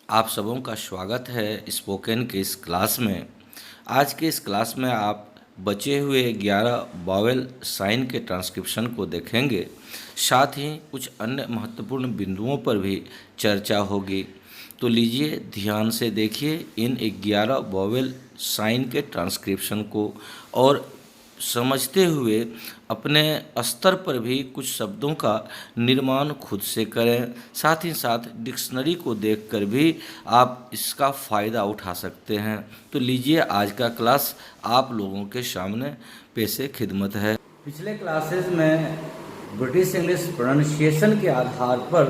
आप सबों का स्वागत है स्पोकन के इस क्लास में। आज के इस क्लास में आप बचे हुए 11 वॉवेल साइन के ट्रांसक्रिप्शन को देखेंगे। साथ ही कुछ अन्य महत्वपूर्ण बिंदुओं पर भी चर्चा होगी। तो लीजिए ध्यान से देखिए इन 11 वॉवेल साइन के ट्रांसक्रिप्शन को और समझते हुए अपने स्तर पर भी कुछ शब्दों का निर्माण खुद से करें। साथ ही साथ डिक्शनरी को देखकर भी आप इसका फ़ायदा उठा सकते हैं। तो लीजिए आज का क्लास आप लोगों के सामने पेशे खिदमत है। पिछले क्लासेस में ब्रिटिश इंग्लिश प्रोनाउंसिएशन के आधार पर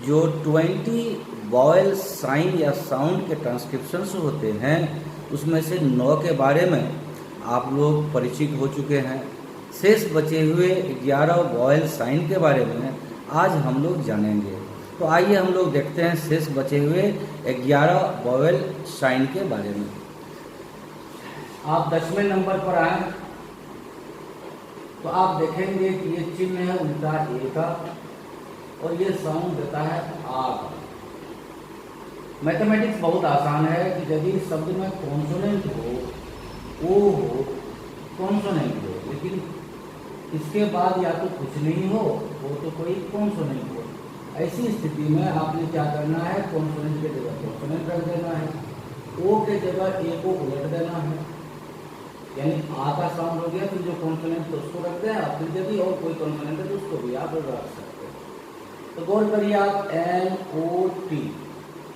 जो 20 वॉवेल साइन या साउंड के ट्रांसक्रिप्शंस होते हैं उसमें से 9 के बारे में आप लोग परिचित हो चुके हैं। शेष बचे हुए 11 वॉवेल साइन के बारे में आज हम लोग जानेंगे। तो आइए हम लोग देखते हैं शेष बचे हुए 11 वॉवेल साइन के बारे में। आप 10वें नंबर पर आए तो आप देखेंगे कि ये चिन्ह है उल्टा ए का और ये साउंड देता है आ का। मैथमेटिक्स बहुत आसान है कि यदि शब्द में कॉन्सोनेंट हो, ओ हो, कॉन्सोनेंट हो, लेकिन इसके बाद या तो कुछ नहीं हो तो कोई कॉन्सोनेंट हो, ऐसी स्थिति में आपने क्या करना है, कॉन्सोनेंट के जगह कॉन्सोनेंट रख देना है, ओ के जगह ए को उलट देना है, यानी आ का साउंड हो गया तो जो कॉन्सोनेंट तो उसको रख दें, फिर यदि और कोई कॉन्सोनेंट है तो उसको भी आप रख सकते हैं। तो गौर करिए आप NOT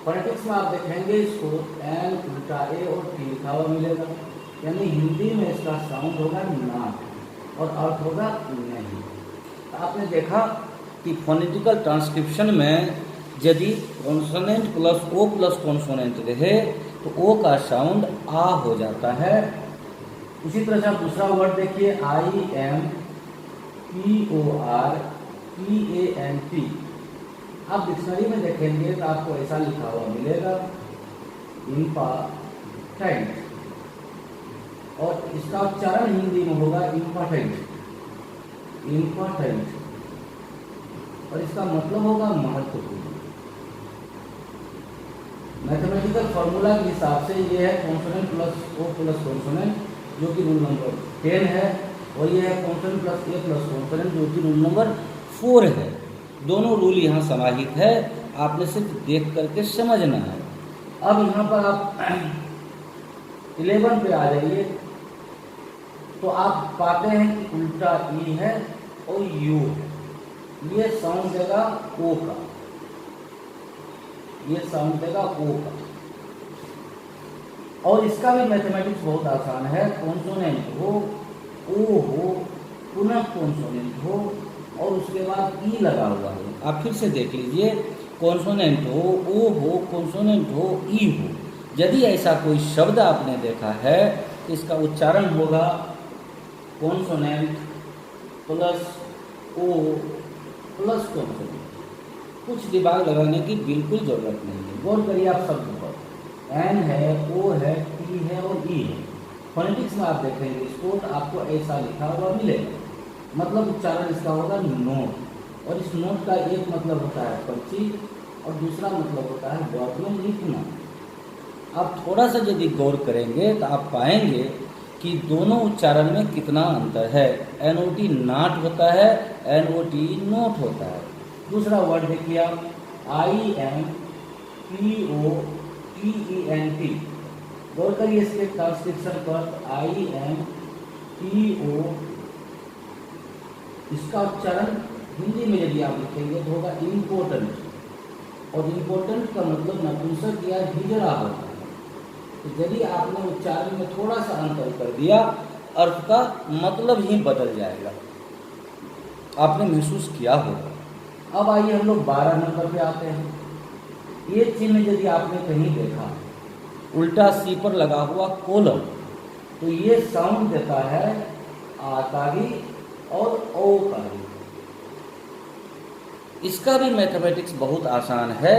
फोनेटिक्स में आप देखेंगे इसको एन उल्टा ए और टी लिखा हुआ मिलेगा, यानी हिंदी में इसका साउंड होगा ना और अर्थ होगा नहीं। तो आपने देखा कि फोनेटिकल ट्रांसक्रिप्शन में यदि consonant plus O plus consonant रहे तो ओ का साउंड आ हो जाता है। उसी तरह से आप दूसरा वर्ड देखिए IMPORTANT। आप डिक्शनरी में देखेंगे तो आपको ऐसा लिखा हुआ मिलेगा इम्पॉर्टेंट, और इसका उच्चारण हिंदी में होगा इम्पॉर्टेंट, इम्पॉर्टेंट, और इसका मतलब होगा महत्वपूर्ण। मैथमेटिकल फॉर्मूला के हिसाब से ये है consonant plus O plus consonant जो कि रूल नंबर 10 है, और ये है consonant plus A plus consonant जो कि रूल नंबर 4 है। दोनों रूल यहाँ समाहित है, आपने सिर्फ देख करके समझना है। अब यहाँ पर आप 11 पे आ जाइए तो आप पाते हैं कि उल्टा ई है और यू है, ये साउंड देगा ओ का, ये साउंड देगा ओ का। और इसका भी मैथमेटिक्स बहुत आसान है, कॉन्सोनेंट हो, ओ हो, पुनः कॉन्सोनेंट हो और उसके बाद ई लगा हुआ है। आप फिर से देख लीजिए, कॉन्सोनेंट हो, ओ हो, कॉन्सोनेंट हो, ई हो। यदि ऐसा कोई शब्द आपने देखा है तो इसका उच्चारण होगा consonant plus O plus consonant. कुछ दिमाग लगाने की बिल्कुल जरूरत नहीं है। गौर करिए आप शब्द पर, एन है, ओ है, टी है और ई है। फोनेटिक्स में आप देखेंगे इसको तो आपको ऐसा लिखा हुआ मिलेगा, मतलब उच्चारण इसका होगा नोट, और इस नोट का एक मतलब होता है पर्ची और दूसरा मतलब होता है वर्ड में लिखना। आप थोड़ा सा यदि गौर करेंगे तो आप पाएंगे कि दोनों उच्चारण में कितना अंतर है। NOT नाट होता है, NOT नोट होता है। दूसरा वर्ड देखिए आप IMPOTENT। गौर करिए इसके ट्रांसक्रिप्शन पर IMPO, इसका उच्चारण हिंदी में यदि आप लिखेंगे तो होगा इम्पोर्टेंट, और इम्पोर्टेंट का मतलब नपुंसक या हिजड़ा होता है। तो यदि आपने उच्चारण में थोड़ा सा अंतर कर दिया, अर्थ का मतलब ही बदल जाएगा, आपने महसूस किया होगा। अब आइए हम लोग 12 नंबर पे आते हैं। ये चिन्ह यदि आपने कहीं देखा उल्टा सी पर लगा हुआ कोलन, तो ये साउंड देता है आ का भी और ओ का भी। इसका भी मैथमेटिक्स बहुत आसान है,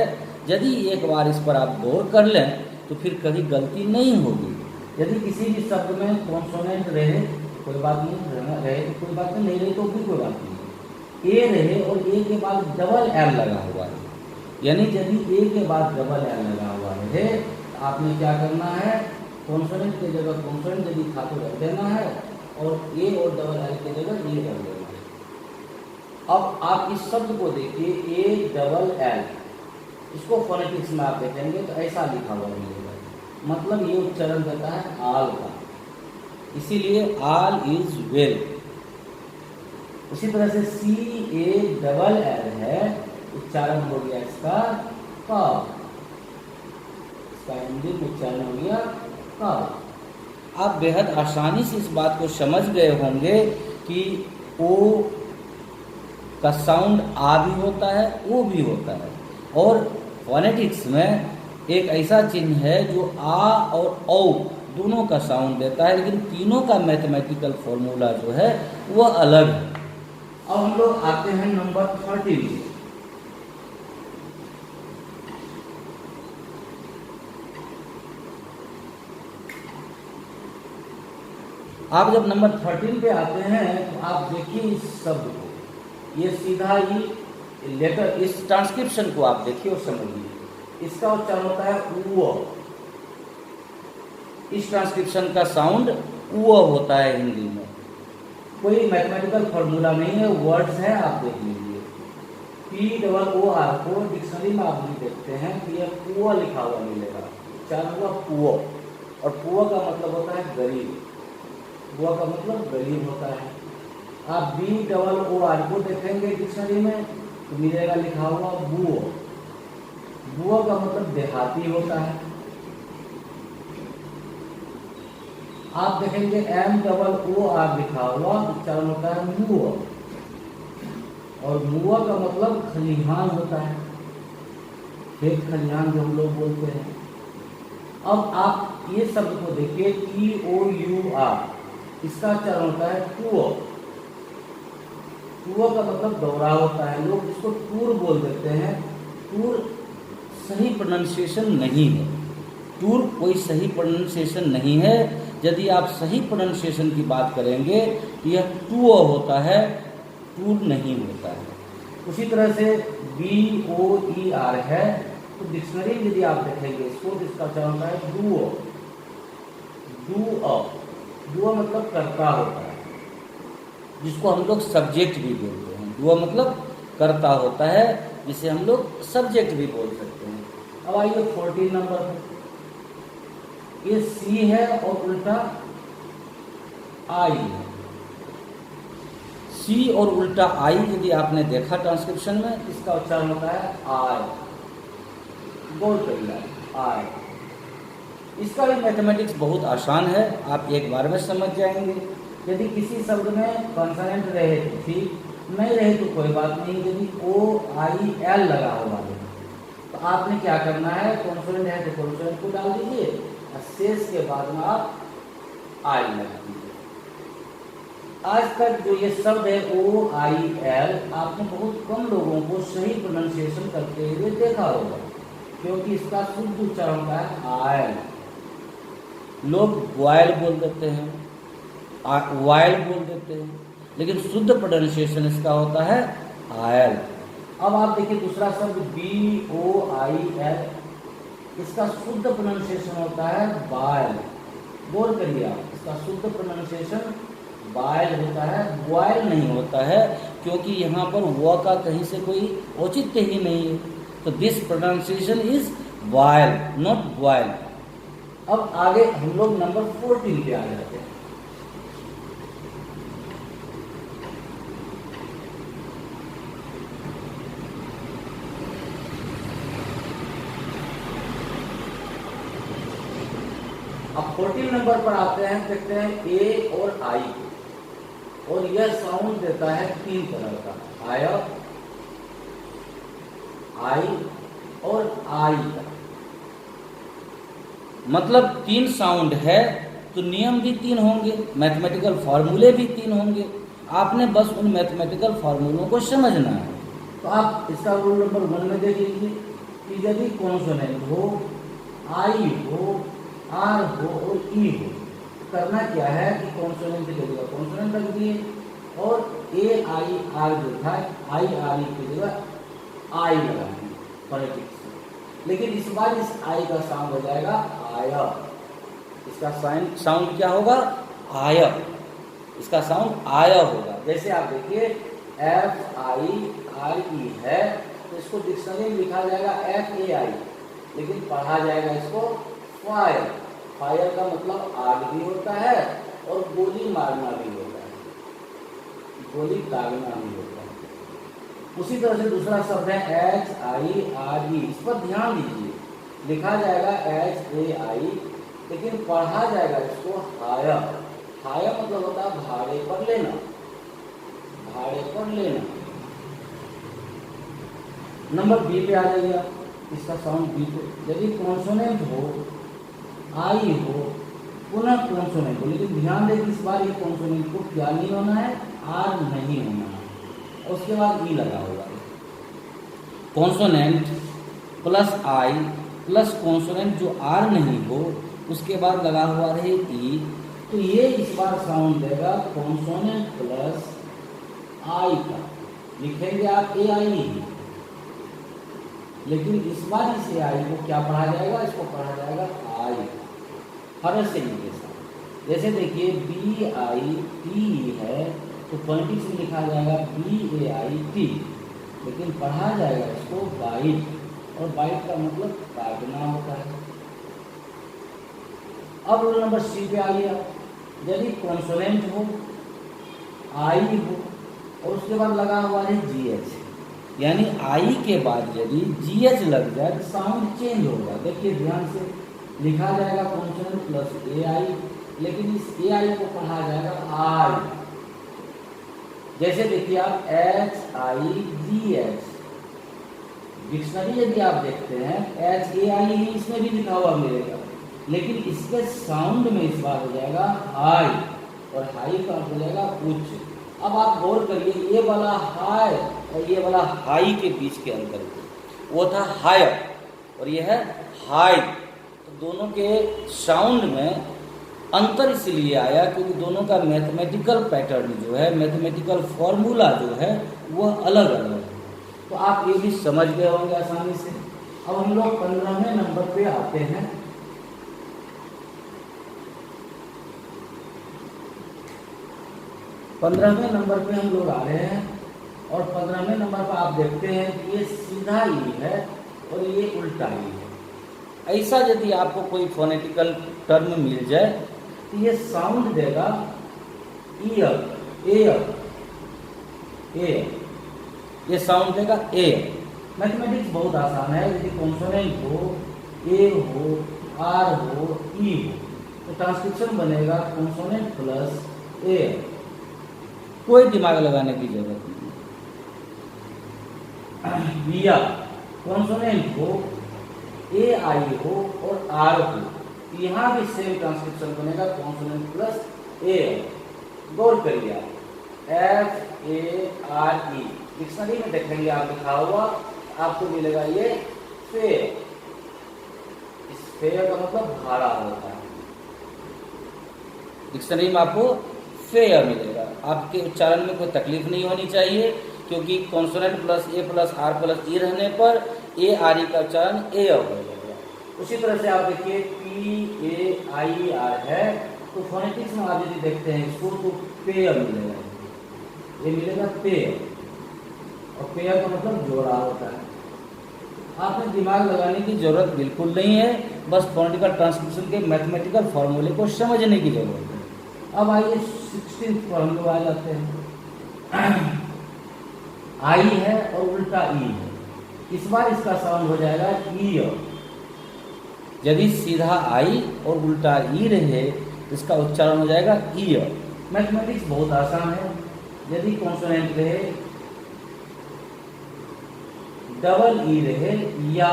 यदि एक बार इस पर आप गौर कर लें तो फिर कभी गलती नहीं होगी। यदि किसी भी शब्द में कॉन्सोनेंट रहे कोई बात नहीं, रहे तो कोई बात नहीं रहे तो भी कोई बात नहीं, ए रहे और ए के बाद डबल एल लगा हुआ है यानी यदि ए के बाद डबल एल लगा हुआ है तो आपने क्या करना है, कॉन्सोनेंट की जगह कॉन्सोनेंट यदि था तो रख देना है और ए और डबल एल की जगह ए रख देना है। अब आप इस शब्द को देखिए, ए डबल एल, इसको फोनेटिक्स में आप देखेंगे तो ऐसा लिखा हुआ मिलेगा, मतलब ये उच्चारण देता है आल का, इसीलिए आल इज वेल। उसी तरह से सी ए डबल एल है, उच्चारण हो गया इसका का, इसका हिंदी में उच्चारण हो गया का। आप बेहद आसानी से इस बात को समझ गए होंगे कि ओ का साउंड आ भी होता है, ओ भी होता है, और फोनेटिक्स में एक ऐसा चिन्ह है जो आ और औ दोनों का साउंड देता है, लेकिन तीनों का मैथमेटिकल फॉर्मूला जो है वह अलग है। अब हम लोग आते हैं नंबर 13। आप जब नंबर 13 पे आते हैं तो आप देखिए इस शब्द को, ये सीधा ही लेटर, इस ट्रांसक्रिप्शन को आप देखिए और समझिए। इसका उच्चारण होता है उ। इस ट्रांसक्रिप्शन का साउंड उ होता है हिंदी में। कोई मैथमेटिकल फॉर्मूला नहीं है, वर्ड्स हैं, आप देख लीजिए। पी डबल ओ आर को डिक्शनरी में आप भी देखते हैं कि यह पुआ लिखा हुआ मिलेगा, उच्चारण हुआ पुआ, और पुआ का मतलब होता है गरीब, बुआ का मतलब गरीब होता है। आप बी डबल ओ आर को देखेंगे डिक्शनरी में तो मिलेगा लिखा हुआ बुओ, बुआ का मतलब देहाती होता है। आप देखेंगे एम डबल ओ आर लिखा हुआ, उच्चारण होता है मुआ, और मुआ का मतलब खलिहान होता है, खेत खलिहान जो हम लोग बोलते हैं। अब आप ये शब्द को देखिए, टी ओ यू आर, इसका उच्चारण होता है टूओ। टूओ का मतलब दौरा होता है, लोग इसको टूर बोल देते हैं। टूर सही प्रोनाउंसिएशन नहीं है, टूर कोई सही प्रोनाउंसिएशन नहीं है। यदि आप सही प्रोनाउंसिएशन की बात करेंगे तो यह टूओ होता है, टूर नहीं होता है। उसी तरह से बी ओ ई आर है, तो डिक्शनरी में यदि आप देखेंगे इसको तो इसका उच्चारण होता है डूओ, डू। डुआ मतलब कर्ता होता है, जिसको हम लोग सब्जेक्ट भी बोलते हैं। डुआ मतलब कर्ता होता है, जिसे हम लोग सब्जेक्ट भी बोल सकते हैं। अब आइए 14 नंबर पर, ये सी है और उल्टा आई है। सी और उल्टा आई यदि आपने देखा ट्रांसक्रिप्शन में, इसका उच्चारण होता है आई, गौर करिए आई। इसका भी मैथमेटिक्स बहुत आसान है, आप एक बार में समझ जाएंगे। यदि किसी शब्द में कॉन्सोनेंट रहे तो ठीक, नहीं रहे तो कोई बात नहीं। यदि ओ आई एल लगा हुआ है तो आपने क्या करना है, कॉन्सोनेंट है तो कॉन्सोनेंट को डाल दीजिए और शेष के बाद में आप आई लगा दीजिए। आज तक जो ये शब्द है ओ आई एल, आपने बहुत कम लोगों को सही प्रोनाउंसिएशन करते हुए देखा होगा, क्योंकि इसका शुद्ध उच्चारण होता है आयल। लोग बॉयल बोल देते हैं, वायल बोल देते हैं, लेकिन शुद्ध प्रोनाउंसिएशन इसका होता है आयल। अब आप देखिए दूसरा शब्द बी ओ आई एल, इसका शुद्ध प्रोनाउंसिएशन होता है बायल। गौर करिए आप, इसका शुद्ध प्रोनाउंसिएशन बायल होता है, बॉयल नहीं होता है, क्योंकि यहाँ पर वो का कहीं से कोई औचित्य ही नहीं है। तो this pronunciation is boil, not boil. अब आगे हम लोग नंबर 14 पे आ जाते हैं। अब 14 नंबर पर आते हैं, देखते हैं ए और आई, और यह साउंड देता है 3 तरह का, आय, आई और आई का। मतलब 3 साउंड है तो नियम भी 3 होंगे, मैथमेटिकल फार्मूले भी 3 होंगे। आपने बस उन मैथमेटिकल फार्मूलों को समझना है। तो आप इसका रूल नंबर 1 में देख लीजिए कि यदि कॉन्सोनेंट हो, आई हो, आर हो और ई हो, करना क्या है कि कॉन्सोनेंट की जगह कॉन्सोनेंट रख दिए, और ए आई आर जो था आई आर ई की जगह आई लगा दिए। फोनेटिक्स में। लेकिन इस बार इस आई का साउंड हो जाएगा आय। इसका साउंड क्या होगा? आय। इसका साउंड आय होगा। जैसे आप देखिए FIRE है, तो इसको डिक्शनरी में लिखा जाएगा FAI, लेकिन पढ़ा जाएगा इसको फायर। फायर का मतलब आग भी होता है और गोली मारना भी होता है, गोली दागना भी होता है। उसी तरह से दूसरा शब्द है HIRE, इस पर ध्यान दीजिए, लिखा जाएगा HAI, लेकिन पढ़ा जाएगा इसको हायर। हायर मतलब होता है भाड़े पर लेना, भाड़े पर लेना। नंबर बी पे आ जाइए, इसका साउंड बी पे। यदि कॉन्सोनेंट हो, आई हो, पुनः कॉन्सोनेंट हो, लेकिन ध्यान दें इस बार ये कॉन्सोनेंट को क्या नहीं होना है? आर नहीं होना है। और उसके बाद ई लगा होगा। कॉन्सोनेंट प्लस आई प्लस कॉन्सोनेंट जो आर नहीं हो, उसके बाद लगा हुआ रहे ई, तो ये इस बार साउंड देगा कॉन्सोनेंट प्लस आई का। लिखेंगे आप AI, लेकिन इस बार इस AI को क्या पढ़ा जाएगा? इसको पढ़ा जाएगा आई, हर से के साथ। जैसे देखिए BITE है, तो फोनेटिक्स में लिखा जाएगा BAIT, लेकिन पढ़ा जाएगा इसको बाइट, और बाइट का मतलब काटना होता है। अब रोल नंबर सी पे आइए। यदि कॉन्सोनेंट हो, आई हो, और उसके बाद लगा हुआ है GH, यानी आई के बाद यदि GH लग जाए तो साउंड चेंज होगा। देखिए ध्यान से, लिखा जाएगा कॉन्सोनेंट प्लस AI, लेकिन इस AI को पढ़ा जाएगा आई। जैसे देखिए आप HIGH, डिक्शनरी यदि आप देखते हैं HAI ही इसमें भी लिखा हुआ मिलेगा, लेकिन इसके साउंड में इस बार हो जाएगा हाई, और हाई का हो जाएगा उच्च। अब आप गौर करिए, ये वाला हाई और ये वाला हाई के बीच के अंतर, वो था हायर और ये है हाई, तो दोनों के साउंड में अंतर इसलिए आया क्योंकि दोनों का मैथमेटिकल पैटर्न जो है, मैथमेटिकल फॉर्मूला जो है, वह अलग अलग है। तो आप ये भी समझ गए होंगे आसानी से। अब हम लोग 15वें नंबर पे आते हैं। 15वें नंबर पे हम लोग आ रहे हैं, और 15वें नंबर पर आप देखते हैं कि ये सीधा ई है और ये उल्टा ई है। ऐसा यदि आपको कोई फोनेटिकल टर्म मिल जाए तो ये साउंड देगा ईयर, एयर, एयर, ये साउंड देगा एयर। मैथमेटिक्स बहुत आसान है। यदि कॉन्सोनेंट हो, ए हो, आर हो, ई हो, तो ट्रांसक्रिप्शन बनेगा कॉन्सोनेंट प्लस एयर। कोई दिमाग लगाने की जरूरत नहीं। या कॉन्सोनेंट हो, AI हो और R हो, यहाँ भी सेम ट्रांसक्रिप्शन बनेगा कॉन्सोनेंट प्लस एयर। गौर करिए आप, FARE डिक्शनरी में देखेंगे आप लिखा हुआ, आपको मिलेगा ये फेयर। इस फेयर का मतलब भाड़ा होता है, डिक्शनरी में आपको फेयर मिलेगा। आपके उच्चारण में कोई तकलीफ नहीं होनी चाहिए, क्योंकि consonant plus A plus R plus E रहने पर ARE का उच्चारण ए हो जाएगा। उसी तरह से आप देखिए PAIR है, तो फोनेटिक्स में आप यदि देखते हैं इसको तो पेयर मिलेगा, ये मिलेगा पेयर, और पेयर का मतलब जोड़ा होता है। आपने दिमाग लगाने की जरूरत बिल्कुल नहीं है, बस फोनेटिकल ट्रांसक्रिप्शन के मैथमेटिकल फॉर्मूले को समझने की जरूरत है। अब आइए 16 पर हम लोग आ जाते हैं। आई है और उल्टा ई है, इस बार इसका साउंड हो जाएगा ई। यदि सीधा आई और उल्टा ई रहे तो इसका उच्चारण हो जाएगा ई। मैथमेटिक्स बहुत आसान है। यदि कॉन्सोनेंट रहे, डबल ई रहे या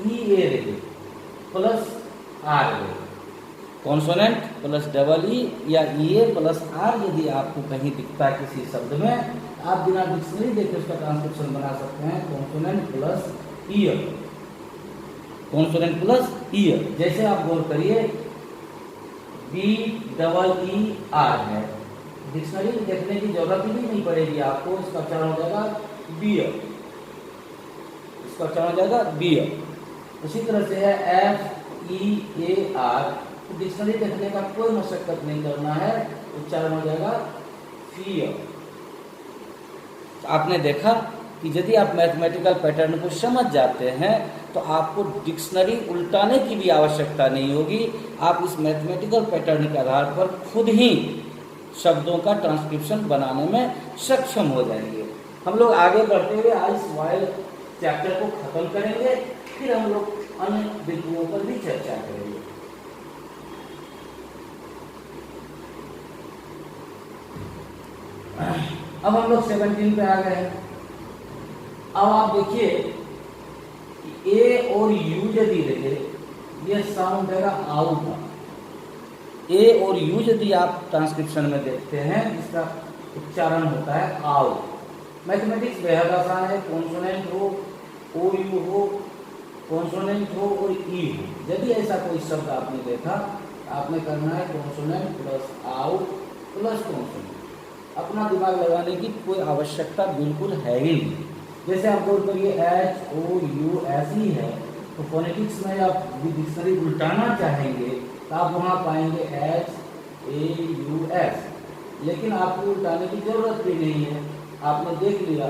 EA रहे प्लस आर रहे, कॉन्सोनेंट प्लस डबल ई या EA प्लस आर यदि आपको कहीं दिखता है किसी शब्द में, आप बिना डिक्शनरी देखे उसका ट्रांसक्रिप्शन बना सकते हैं consonant plus year, consonant plus year. जैसे आप गौर करिए BEER है, डिक्शनरी में देखने की जरूरत ही नहीं पड़ेगी आपको, इसका उच्चारण हो जाएगा बियर। इसका उच्चारण हो जाएगा बियर। उसी तरह से है FEAR, तो डिक्शनरी देखने का कोई मशक्कत नहीं करना है, उच्चारण हो जाएगा फियर। आपने देखा कि यदि आप मैथमेटिकल पैटर्न को समझ जाते हैं तो आपको डिक्शनरी उल्टाने की भी आवश्यकता नहीं होगी। आप इस मैथमेटिकल पैटर्न के आधार पर खुद ही शब्दों का ट्रांसक्रिप्शन बनाने में सक्षम हो जाएंगे। हम लोग आगे बढ़ते हुए आज इस वाइल चैप्टर को खत्म करेंगे, फिर हम लोग अन्य बिंदुओं पर भी चर्चा करेंगे। अब हम लोग 17 पे आ गए हैं। अब आप देखिए ए और यू यदि देखे, ये साउंड देगा आउ का। ए और यू यदि आप ट्रांसक्रिप्शन में देखते हैं, इसका उच्चारण होता है आउ। मैथमेटिक्स बेहद आसान है, कॉन्सोनेंट हो, ओ यू हो, कॉन्सोनेंट हो और ई हो। यदि ऐसा कोई शब्द आपने देखा, आपने करना है कॉन्सोनेंट प्लस आउ प्लस कॉन्सोनेंट। अपना दिमाग लगाने की कोई आवश्यकता बिल्कुल है ही नहीं। जैसे आप गौर करिए HOU ऐसी है, तो फोनेटिक्स में आप डिक्शनरी उल्टाना चाहेंगे तो आप वहाँ पाएंगे HAUS, लेकिन आपको उल्टाने की जरूरत भी नहीं है। आपने देख लिया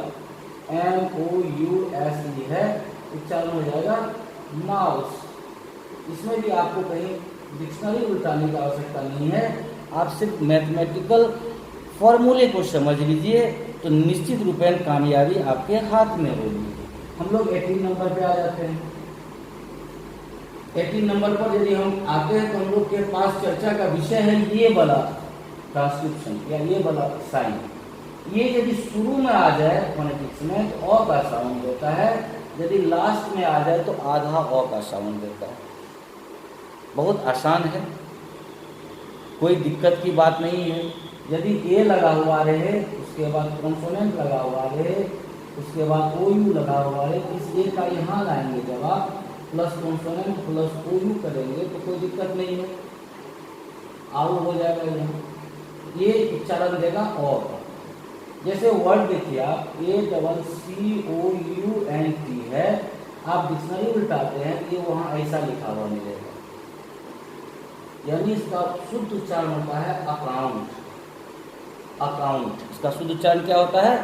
MOUSE है, उच्चारण हो जाएगा माउस। इसमें भी आपको कहीं डिक्शनरी उल्टाने की आवश्यकता नहीं है। आप सिर्फ मैथमेटिकल फॉर्मूले को समझ लीजिए तो निश्चित रूपेण कामयाबी आपके हाथ में होगी। हम लोग 18 नंबर पे आ जाते हैं। 18 नंबर पर यदि हम आते हैं तो हम लोग के पास चर्चा का विषय है ये वाला ट्रांसक्रिप्शन या ये वाला साइन। ये यदि शुरू में आ जाए फोनेटिक्स में तो अ का साउंड देता है, यदि लास्ट में आ जाए तो आधा अ का साउंड देता है। बहुत आसान है, कोई दिक्कत की बात नहीं है। यदि ए लगा हुआ रहे, उसके बाद कॉन्सोनेंट लगा हुआ रहे, उसके बाद OU लगा हुआ रहे, इस ए का यहाँ लाएंगे जब आप प्लस कॉन्सोनेंट प्लस OU करेंगे तो कोई दिक्कत नहीं है, आउ हो जाएगा यहाँ। ये उच्चारण देगा और। जैसे वर्ड देखिए आप ACCOUNT है, आप डिक्शनरी उल्टाते हैं ये वहाँ ऐसा लिखा हुआ मिलेगा, यानी इसका शुद्ध उच्चारण होता है अकाउंट। अकाउंट इसका शुद्ध उच्चारण क्या होता है?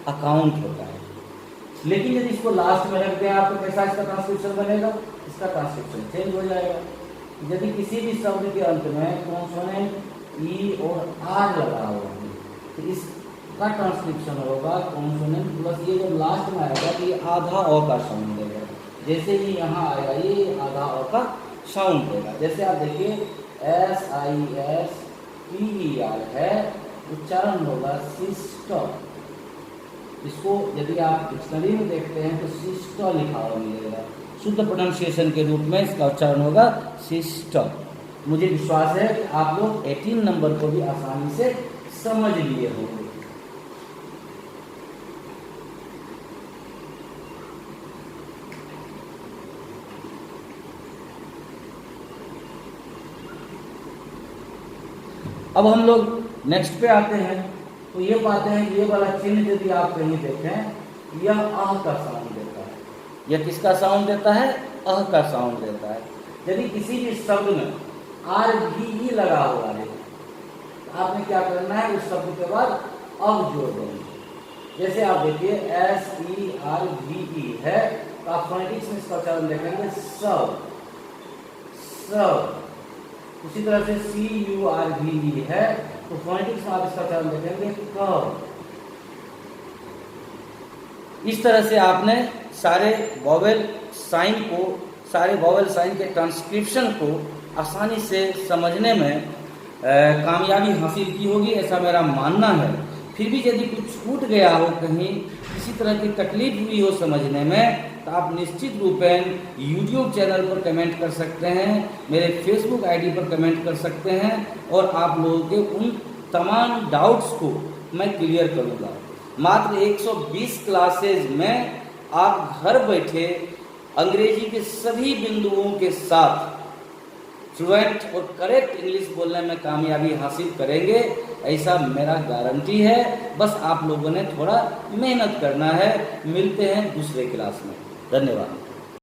अकाउंट होता है। लेकिन यदि इसको लास्ट में रख दें आप तो कैसा इसका ट्रांसक्रिप्शन बनेगा? इसका ट्रांसक्रिप्शन चेंज हो जाएगा। यदि किसी भी शब्द के अंत में कॉन्सोनेंट ई और आर लगा हुआ है तो इसका ट्रांसक्रिप्शन होगा कॉन्सोनेंट प्लस ये जब लास्ट में आएगा तो ये आधा अ का साउंड देगा। जैसे ही यहाँ आएगा ये आधा अ का साउंड देगा। जैसे आप देखिए SISTER है, उच्चारण होगा सिस्टर। इसको यदि आप डिक्शनरी में देखते हैं तो सिस्टर लिखा हुआ मिलेगा। शुद्ध प्रोनाउंसिएशन के रूप में इसका उच्चारण होगा सिस्टर। मुझे विश्वास है कि आप लोग 18 नंबर को भी आसानी से समझ लिए होंगे। अब हम लोग नेक्स्ट पे आते हैं तो ये पाते हैं कि ये वाला चिन्ह यदि आप कहीं देखें यह अह का साउंड देता है। यह किसका साउंड देता है? अह का साउंड देता है। यदि किसी भी शब्द में RVE लगा हुआ है तो आपने क्या करना है? उस शब्द के बाद अब जोड़ देंगे। जैसे आप देखिए SERVE है तो आप फोनेटिक्स में इसका उच्चारण देखेंगे सब सब। उसी तरह से CURVE है तो फोनेटिक्स में आप इसका उच्चारण देखेंगे क। इस तरह से आपने सारे वोवेल साइन को, सारे वोवेल साइन के ट्रांसक्रिप्शन को आसानी से समझने में कामयाबी हासिल की होगी, ऐसा मेरा मानना है। फिर भी यदि कुछ छूट गया हो, कहीं किसी तरह की तकलीफ हुई हो समझने में, तो आप निश्चित रूपेण YouTube चैनल पर कमेंट कर सकते हैं, मेरे Facebook ID पर कमेंट कर सकते हैं और आप लोगों के उन तमाम डाउट्स को मैं क्लियर करूँगा। मात्र 120 क्लासेज में आप घर बैठे अंग्रेजी के सभी बिंदुओं के साथ फ्लुएंट और करेक्ट इंग्लिश बोलने में कामयाबी हासिल करेंगे, ऐसा मेरा गारंटी है। बस आप लोगों ने थोड़ा मेहनत करना है। मिलते हैं दूसरे क्लास में। धन्यवाद।